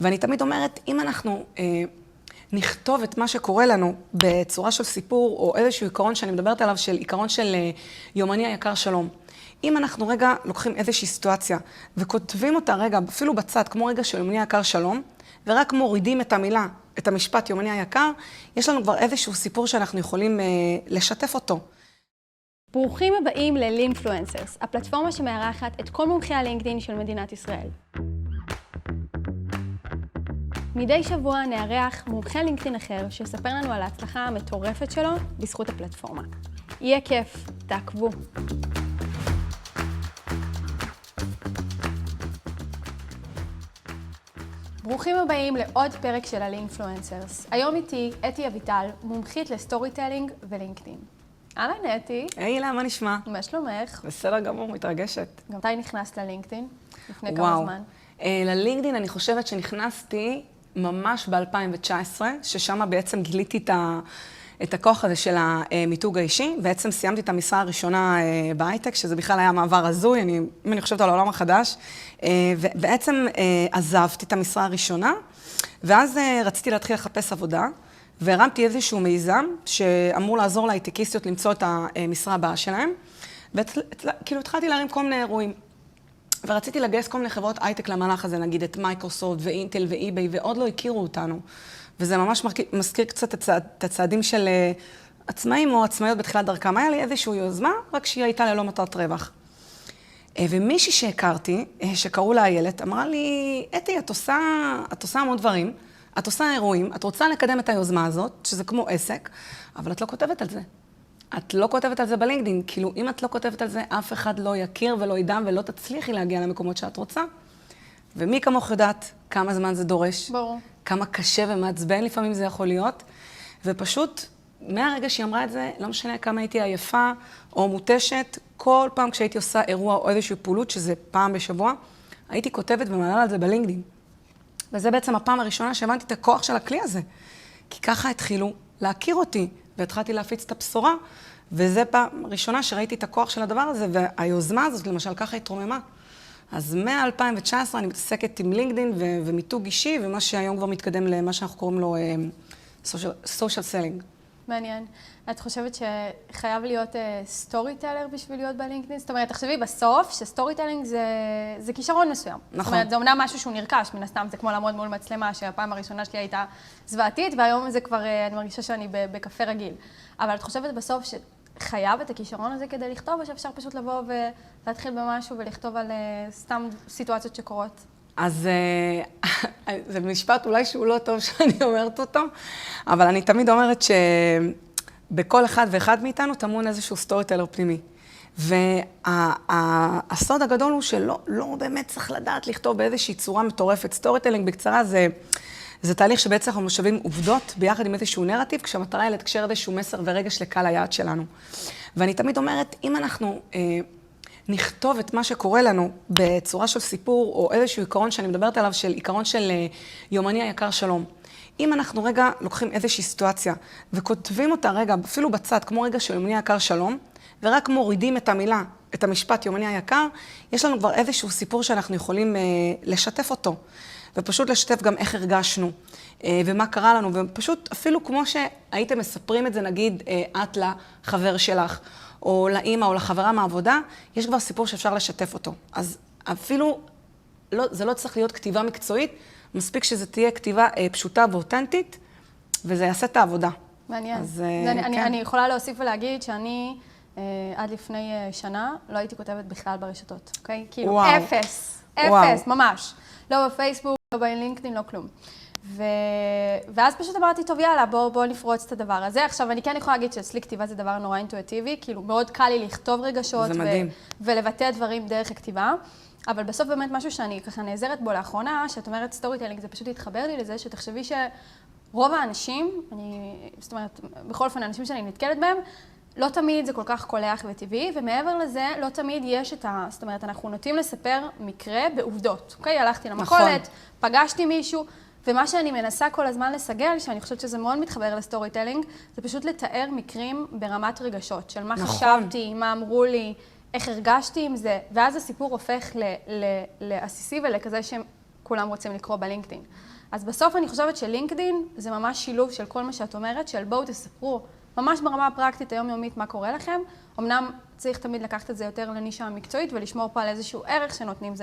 ואני תמיד אומרת, אם אנחנו נכתוב את מה שקורה לנו בצורה של סיפור, או איזשהו עיקרון שאני מדברת עליו, של עיקרון של יומני היקר שלום. אם אנחנו רגע לוקחים איזושהי סיטואציה, וכותבים אותה רגע, אפילו בצד, כמו רגע של יומני היקר שלום, ורק מורידים את המילה, את המשפט יומני היקר, יש לנו כבר איזשהו סיפור שאנחנו יכולים לשתף אותו. ברוכים הבאים ל-Linkfluencers, הפלטפורמה שמארחת את כל מומחי הלינקדין של מדינת ישראל. מדי שבוע נארח מומחה לינקדין אחר שיספר לנו על ההצלחה המטורפת שלו בזכות הפלטפורמה. יהיה כיף, תעקבו. ברוכים הבאים לעוד פרק של ה-Linkfluencers. היום איתי אתי אביטל, מומחית לסטורי טלינג ולינקדין. אהלן אתי. היי, מה נשמע? מה שלומך? בסדר גמור, מתרגשת. גם מתי נכנסת ללינקדין? לפני כמה זמן? ללינקדין אני חושבת שנכנסתי ממש ב-2019, ששם בעצם גיליתי את הכוח הזה של המיתוג האישי. בעצם סיימתי את המשרה הראשונה בהייטק, שזה בכלל היה מעבר הזוי, אם אני חושבת על העולם החדש. ובעצם עזבתי את המשרה הראשונה, ואז רציתי להתחיל לחפש עבודה, והרמתי איזשהו מיזם שאמור לעזור להייטקיסטיות למצוא את המשרה הבאה שלהם, וכאילו התחלתי להרים כל מיני אירועים. ורציתי לגייס כל מיני חברות הייטק למהלך הזה, נגיד את מייקרוסופט ואינטל ואיביי, ועוד לא הכירו אותנו. וזה ממש מזכיר קצת את הצעדים של עצמאים או עצמאיות בתחילת דרכם. היה לי איזושהי יוזמה, רק שהיא הייתה ללא מטרת רווח. ומישהי שהכרתי, שקראו לה איילת, אמרה לי, אתי, את עושה המון דברים, את עושה אירועים, את רוצה לקדם את היוזמה הזאת, שזה כמו עסק, אבל את לא כותבת על זה. את לא כותבת על זה בלינקדין, כאילו אם את לא כותבת על זה, אף אחד לא יכיר ולא ידע ולא תצליחי להגיע למקומות שאת רוצה. ומי כמוך יודעת כמה זמן זה דורש, ברור. כמה קשה ומעצבן לפעמים זה יכול להיות, ופשוט מהרגע שהיא אמרה את זה, לא משנה כמה הייתי עייפה או מותשת, כל פעם כשהייתי עושה אירוע או איזושהי פעילות, שזה פעם בשבוע, הייתי כותבת ומעלה על זה בלינקדין. וזה בעצם הפעם הראשונה שהבנתי את הכוח של הכלי הזה, כי ככה התחילו להכיר אותי. והתחלתי להפיץ את הבשורה, וזה פעם ראשונה שראיתי את הכוח של הדבר הזה, והיוזמה הזאת, למשל, ככה התרוממה. אז מ-2019 אני מתעסקת עם לינקדין ומיתוג אישי, ומה שהיום כבר מתקדם למה שאנחנו קוראים לו social selling. מעניין. את חושבת שחייב להיות סטורי טלר בשביל להיות בלינקדין? זאת אומרת, תחשבי בסוף שסטורי טלינג זה כישרון מסוים. נכון. זאת אומרת, זה אומנם משהו שהוא נרכש, מן הסתם זה כמו לעמוד מול מצלמה, שהפעם הראשונה שלי הייתה זוועתית, והיום זה כבר, אני מרגישה שאני בקפה רגיל. אבל את חושבת בסוף שחייב את הכישרון הזה כדי לכתוב, או שאפשר פשוט לבוא ולהתחיל במשהו ולכתוב על סתם סיטואציות שקורות? אז זה משפט אולי שהוא לא טוב שאני אומרת אותו, אבל אני תמיד אומרת שבכל אחד ואחד מאיתנו טמון איזשהו סטורי טלר פנימי. והסוד הגדול הוא שלא באמת צריך לדעת לכתוב באיזושהי צורה מטורפת. סטורי טלינג בקצרה זה תהליך שבעצם אנחנו משווים עובדות ביחד עם איזשהו נרטיב, כשהמטרה היא לתקשר איזשהו מסר ורגש לקהל היעד שלנו. ואני תמיד אומרת, אם אנחנו נכתוב את מה שקורה לנו בצורה של סיפור, או איזשהו עיקרון שאני מדברת עליו, של עיקרון של יומני היקר שלום. אם אנחנו רגע לוקחים איזושהי סיטואציה, וכותבים אותה רגע, אפילו בצד, כמו רגע של יומני היקר שלום, ורק מורידים את המילה, את המשפט יומני היקר, יש לנו כבר איזשהו סיפור שאנחנו יכולים לשתף אותו. ופשוט לשתף גם איך הרגשנו, ומה קרה לנו, ופשוט אפילו כמו שהייתם מספרים את זה, נגיד, את לחבר שלך, או לאמא או לחברה מהעבודה, יש כבר סיפור שאפשר לשתף אותו. אז אפילו, זה לא צריך להיות כתיבה מקצועית, מספיק שזה תהיה כתיבה פשוטה ואותנטית, וזה יעשה את העבודה. מעניין. אז, אני יכולה להוסיף ולהגיד שאני, עד לפני שנה, לא הייתי כותבת בכלל ברשתות, אוקיי? כאילו, וואו. אפס, ממש. לא בפייסבוק, לא בלינקדין, לא כלום. ואז פשוט אמרתי, טוב, יאללה, בוא נפרוץ את הדבר הזה. עכשיו, אני כן יכולה להגיד שאצלי כתיבה זה דבר נורא אינטואיטיבי, כאילו, מאוד קל לי לכתוב רגשות ולבטא דברים דרך הכתיבה. אבל בסוף באמת משהו שאני ככה נעזרת בו לאחרונה, שאת אומרת סטורי טלינג, זה פשוט התחבר לי לזה, שתחשבי שרוב האנשים, זאת אומרת, בכל אופן, האנשים שאני נתקלת בהם, לא תמיד זה כל כך קולח וטבעי, ומעבר לזה, לא תמיד יש זאת אומרת, אנחנו נוטים לספר מקרה בעובדות. אוקיי? הלכתי למכולת, פגשתי מישהו, ומה שאני מנסה כל הזמן לסגל, שאני חושבת שזה מאוד מתחבר לסטורי טלינג, זה פשוט לתאר מקרים ברמת רגשות, של מה חשבתי, מה אמרו לי, איך הרגשתי עם זה, ואז הסיפור הופך לעסיסי ולכזה כולם רוצים לקרוא בלינקדאין. אז בסוף אני חושבת שלינקדאין זה ממש שילוב של כל מה שאת אומרת, של בואו תספרו ממש ברמה הפרקטית היומיומית מה קורה לכם. אמנם צריך תמיד לקחת את זה יותר לנישה המקצועית ולשמור פה על איזשהו ערך שנותנים.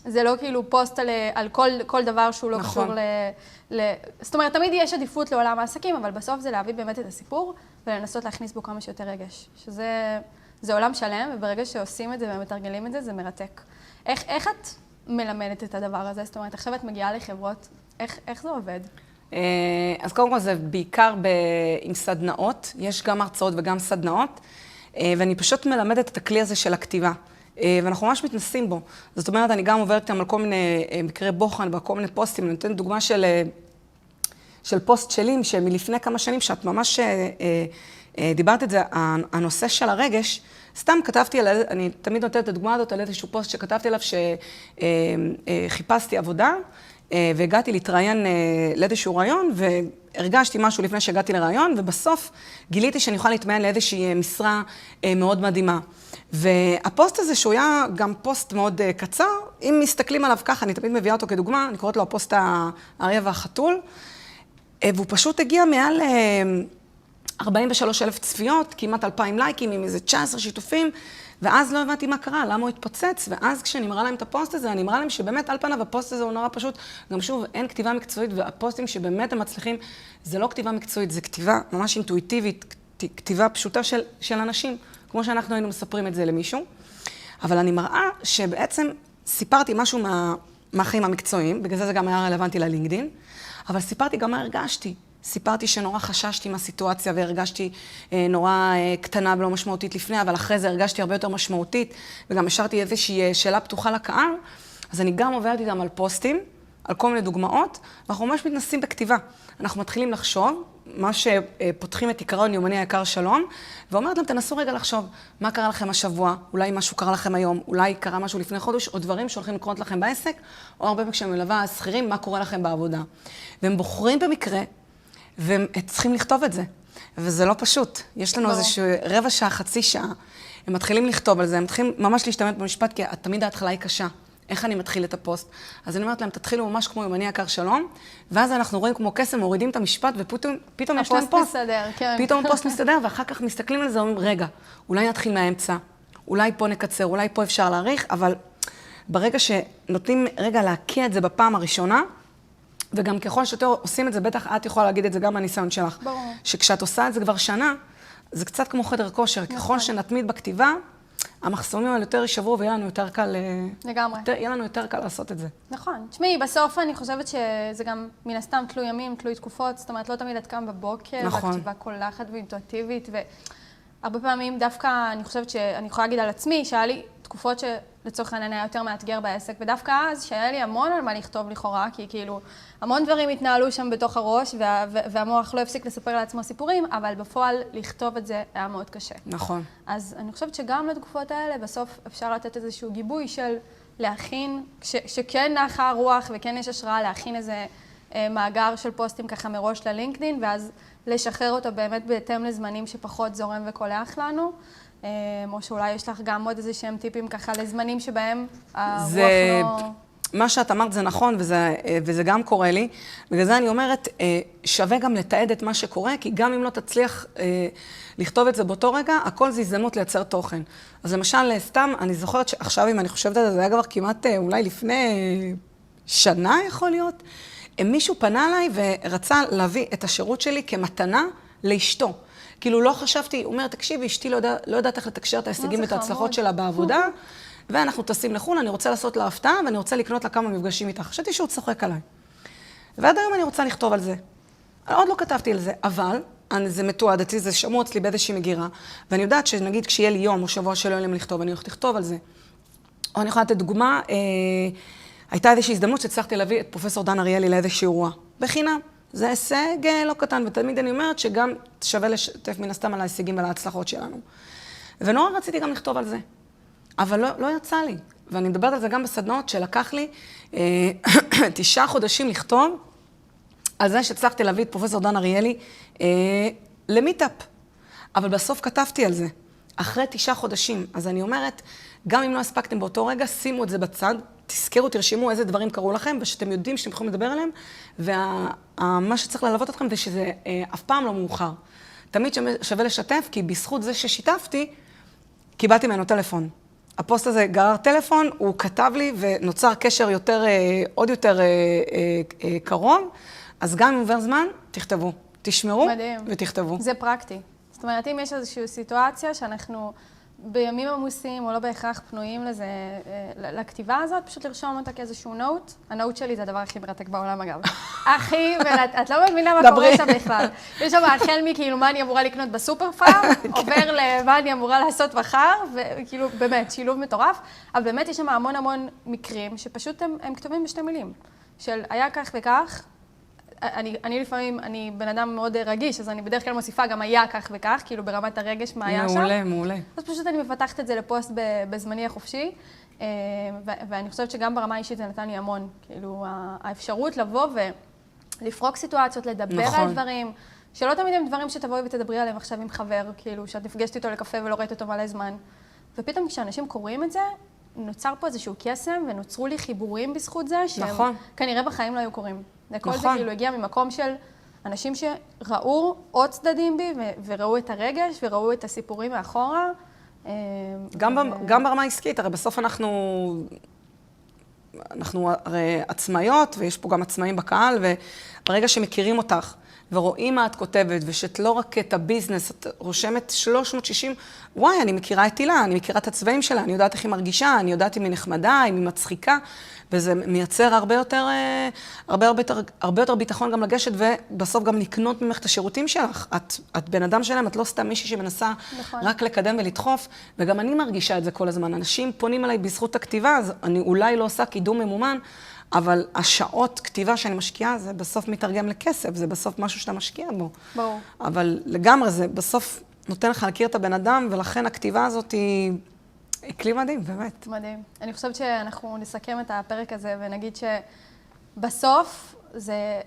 זה לא כאילו פוסט על כל דבר שהוא לא קשור זאת אומרת, תמיד יש עדיפות לעולם העסקים, אבל בסוף זה להביא באמת את הסיפור ולנסות להכניס בו כמה שיותר רגש. שזה עולם שלם, וברגע שעושים את זה ומתרגלים את זה, זה מרתק. איך את מלמדת את הדבר הזה? זאת אומרת, עכשיו את מגיעה לחברות, איך זה עובד? אז קודם כל זה בעיקר עם סדנאות, יש גם הרצאות וגם סדנאות, ואני פשוט מלמדת את הכלי הזה של הכתיבה. ואנחנו ממש מתנסים בו. זאת אומרת, אני גם עוברת איתם על כל מיני מקרי בוחן ועל כל מיני פוסטים. אני נותנת דוגמה של פוסט שלי, שמלפני כמה שנים, שאת ממש דיברת את זה, הנושא של הרגש, סתם כתבתי אני תמיד נותנת את הדוגמה הזאת על איזשהו פוסט שכתבתי עליו שחיפשתי עבודה, והגעתי להתראיין לאיזשהו רעיון, והרגשתי משהו לפני שהגעתי לרעיון, ובסוף גיליתי שאני יכולה להתמיין לאיזושהי משרה מאוד מדהימה. והפוסט הזה, שהוא היה גם פוסט מאוד קצר, אם מסתכלים עליו ככה, אני תמיד מביאה אותו כדוגמה, אני קוראת לו הפוסט האריה והחתול, והוא פשוט הגיע מעל 43,000 צפיות, כמעט 2,000 לייקים, עם איזה 19 שיתופים, ואז לא הבנתי מה קרה, למה הוא התפוצץ, ואז כשנמרה להם את הפוסט הזה, אני נמרה להם שבאמת על פניו הפוסט הזה הוא נורא פשוט, גם שוב, אין כתיבה מקצועית, והפוסטים שבאמת הם מצליחים, זה לא כתיבה מקצועית, זה כתיבה ממש אינטואיטיבית, כתיבה פשוטה של אנשים, כמו שאנחנו היינו מספרים את זה למישהו. אבל אני מראה שבעצם סיפרתי משהו מהחיים המקצועיים, בגלל זה גם היה רלוונטי ללינקדין, אבל סיפרתי גם מה הרגשתי. סיפרתי שנורא חששתי מהסיטואציה והרגשתי נורא קטנה ולא משמעותית לפני, אבל אחרי זה הרגשתי הרבה יותר משמעותית, וגם השארתי איזושהי שאלה פתוחה לקהל, אז אני גם עוברת איתם על פוסטים, על כל מיני דוגמאות, ואנחנו ממש מתנסים בכתיבה. אנחנו מתחילים לחשוב, מה שפותחים את עיקרון יומני היקר שלום, ואומרת להם, תנסו רגע לחשוב, מה קרה לכם השבוע, אולי משהו קרה לכם היום, אולי קרה משהו לפני חודש, או דברים שהולכים לקרות לכם בעסק, או הרבה פעמים כשהם מלווה שכירים, מה קורה לכם בעבודה. והם בוחרים במקרה, והם צריכים לכתוב את זה. וזה לא פשוט. יש לנו איזשהו רבע שעה, חצי שעה, הם מתחילים לכתוב על זה, הם מתחילים ממש להשתמש במשפט, כי תמיד ההתחלה היא קשה. איך אני מתחיל את הפוסט? אז אני אומרת להם, תתחילו ממש כמו יומני יקר שלום, ואז אנחנו רואים כמו קסם, מורידים את המשפט, ופתאום יש להם פוסט. מסתדר, כן. פתאום הפוסט מסתדר, ואחר כך מסתכלים על זה, אומרים, רגע, אולי נתחיל מהאמצע, אולי פה נקצר, אולי פה אפשר להאריך, אבל ברגע שנותנים רגע להקיע את זה בפעם הראשונה, וגם ככל שיותר עושים את זה, בטח את יכולה להגיד את זה גם מהניסיון שלך. ברור. שכשאת עושה את זה כבר שנה, זה קצת כמו חדר כושר. ככל שנתמיד בכתיבה, המחסומים האלה יותר יישברו ויהיה לנו יותר קל... לגמרי. יהיה לנו יותר קל לעשות את זה. נכון. תשמעי, בסוף אני חושבת שזה גם מן הסתם תלוי ימים, תלוי תקופות, זאת אומרת, לא תמיד את קם בבוקר, נכון. והכתיבה קולחת ואינטואיטיבית, והרבה פעמים דווקא אני חושבת שאני יכולה להגיד על עצמי, שהיה לי תקופות שלצורך העניין היה יותר מאתגר בעסק, ודווקא אז שהיה לי המון על מה לכתוב לכאורה, כי כאילו המון דברים התנהלו שם בתוך הראש, והמוח לא הפסיק לספר לעצמו סיפורים, אבל בפועל לכתוב את זה היה מאוד קשה. נכון. אז אני חושבת שגם לתקופות האלה בסוף אפשר לתת איזשהו גיבוי של להכין, שכן נחה הרוח וכן יש השראה להכין איזה מאגר של פוסטים ככה מראש ללינקדין, ואז לשחרר אותו באמת בהתאם לזמנים שפחות זורם וקולח לנו. או שאולי יש לך גם עוד איזה שהם טיפים ככה לזמנים שבהם הרוח לא... מה שאת אמרת זה נכון, וזה גם קורה לי. בגלל זה אני אומרת, שווה גם לתעד את מה שקורה, כי גם אם לא תצליח לכתוב את זה באותו רגע, הכל זה הזדמנות לייצר תוכן. אז למשל, סתם, אני זוכרת שעכשיו, אם אני חושבת על זה, זה היה כבר כמעט אולי לפני שנה יכול להיות, מישהו פנה אליי ורצה להביא את השירות שלי כמתנה לאשתו. כאילו לא חשבתי, הוא אומר, תקשיבי, אשתי לא יודעת איך לתקשר את ההישגים ואת ההצלחות שלה בעבודה, ואנחנו טסים לחו"ל, אני רוצה לעשות לה הפתעה, ואני רוצה לקנות לה כמה מפגשים איתך. חשבתי שהוא צוחק עליי. ועד היום אני רוצה לכתוב על זה. עוד לא כתבתי על זה, אבל זה מתועד אצלי, זה שמור אצלי באיזושהי מגירה, ואני יודעת שנגיד כשיהיה לי יום או שבוע שלא יהיה לי לכתוב, אני הולכת לכתוב על זה. או אני יכולה לתת דוגמה, הייתה איזושהי הזדמנות שהצלחתי להביא את פרופסור דן אריאלי לאיזשהו אירוע. בחינם. זה הישג לא קטן, ותמיד אני אומרת שגם שווה לשתף מן הסתם על ההישגים ועל ההצלחות שלנו. ונורא רציתי גם לכתוב על זה. אבל לא יצא לי. ואני מדברת על זה גם בסדנאות שלקח לי 9 חודשים לכתוב על זה שהצלחתי להביא את פרופסור דן אריאלי למיטאפ. אבל בסוף כתבתי על זה. אחרי 9 חודשים. אז אני אומרת, גם אם לא הספקתם באותו רגע, שימו את זה בצד, תזכרו, תרשמו איזה דברים קרו לכם, ושאתם יודעים שאתם יכולים לדבר עליהם, ומה שצריך ללוות אתכם זה שזה אף פעם לא מאוחר. תמיד שווה לשתף, כי בזכות זה ששיתפתי, קיבלתי ממנו טלפון. הפוסט הזה גרר טלפון, הוא כתב לי ונוצר קשר עוד יותר קרוב, אז גם אם עובר זמן, תכתבו. תשמרו ותכתבו. זה פרקטי. זאת אומרת, אם יש איזושהי סיטואציה שאנחנו בימים עמוסים או לא בהכרח פנויים לזה, לכתיבה הזאת, פשוט לרשום אותה כאיזשהו נוט. הנוט שלי זה הדבר הכי מרתק בעולם, אגב. הכי, ואת לא מבינה מה קורה שם בכלל. יש שם החל מכאילו מה אני אמורה לקנות בסופר פארם, עובר למה אני אמורה לעשות מחר, וכאילו באמת, שילוב מטורף. אבל באמת יש שם המון מקרים שפשוט הם כתובים בשתי מילים. של היה כך וכך, אני לפעמים, אני בן אדם מאוד רגיש, אז אני בדרך כלל מוסיפה גם היה כך וכך, כאילו ברמת הרגש מה היה שם. מעולה. אז פשוט אני מפתחת את זה לפוסט בזמני החופשי, ואני חושבת שגם ברמה האישית זה נתן לי המון, כאילו האפשרות לבוא ולפרוק סיטואציות, לדבר על דברים, שלא תמיד הם דברים שתבואי ותדברי עליהם עכשיו עם חבר, כאילו שאת נפגשת איתו לקפה ולא ראית אותו מלא זמן. ופתאום כשאנשים קוראים את זה, נוצר פה איזשהו קסם ונוצרו לי חיבורים בזכות זה, שהם כנראה בחיים לא היו קורים. כל זה כאילו הגיע ממקום של אנשים שראו עוד צדדים בי, וראו את הרגש, וראו את הסיפורים מאחורה. גם ברמה העסקית, הרי בסוף אנחנו הרי עצמאיות, ויש פה גם עצמאים בקהל, וברגע שמכירים אותך, ורואים מה את כותבת, ושאת לא רק את הביזנס, את רושמת 360, וואי, אני מכירה את הילה, אני מכירה את הצבעים שלה, אני יודעת איך היא מרגישה, אני יודעת אם היא נחמדה, אם היא מצחיקה, וזה מייצר הרבה יותר ביטחון גם לגשת, ובסוף גם לקנות ממך את השירותים שלך. את בן אדם שלהם, את לא סתם מישהי שמנסה רק לקדם ולדחוף, וגם אני מרגישה את זה כל הזמן. אנשים פונים אליי בזכות הכתיבה, אז אני אולי לא עושה קידום ממומן, אבל השעות כתיבה שאני משקיעה, זה בסוף מתרגם לכסף, זה בסוף משהו שאתה משקיע בו. ברור. אבל לגמרי, זה בסוף נותן לך להכיר את הבן אדם, ולכן הכתיבה הזאת היא כלי מדהים, באמת. מדהים. אני חושבת שאנחנו נסכם את הפרק הזה ונגיד שבסוף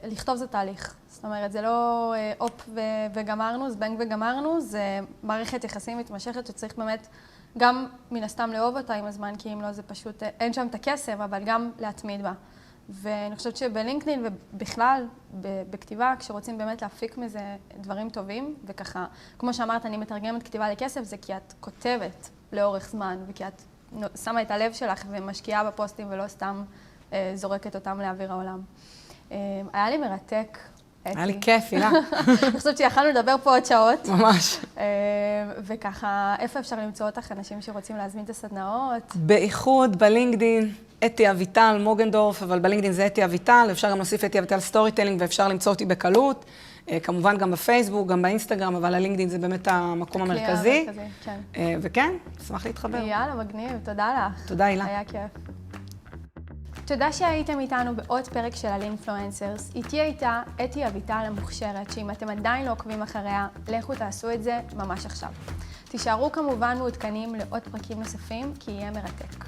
לכתוב זה תהליך. זאת אומרת, זה לא אופ וגמרנו, זבנג וגמרנו, זה מערכת יחסים מתמשכת שצריך באמת גם מן הסתם לאהוב אותה עם הזמן, כי אם לא זה פשוט, אין שם את הקסם, אבל גם להתמיד בה. ואני חושבת שבלינקדאין ובכלל, בכתיבה, כשרוצים באמת להפיק מזה דברים טובים, וככה, כמו שאמרת, אני מתרגמת כתיבה לכסף, זה כי את כותבת לאורך זמן, וכי את שמה את הלב שלך ומשקיעה בפוסטים ולא סתם זורקת אותם לאוויר העולם. היה לי מרתק. היה לי כיף, הילה. אני חושבת שיכלנו לדבר פה עוד שעות. ממש. וככה, איפה אפשר למצוא אותך, אנשים שרוצים להזמין את הסדנאות? באיחוד, בלינקדאין, אתי אביטל מוגנדורף, אבל בלינקדאין זה אתי אביטל, אפשר גם להוסיף אתי אביטל סטורי טיילינג, ואפשר למצוא אותי בקלות. כמובן גם בפייסבוק, גם באינסטגרם, אבל הלינקדאין זה באמת המקום המרכזי. כן. וכן, אשמח להתחבר. יאללה, מגניב, תודה לך. תודה, הילה. היה כיף. תודה שהייתם איתנו בעוד פרק של הלינפלואנסרס. איתי הייתה אתי אביטל המוכשרת, שאם אתם עדיין לא עוקבים אחריה, לכו תעשו את זה ממש עכשיו. תישארו כמובן מעודכנים לעוד פרקים נוספים, כי יהיה מרתק.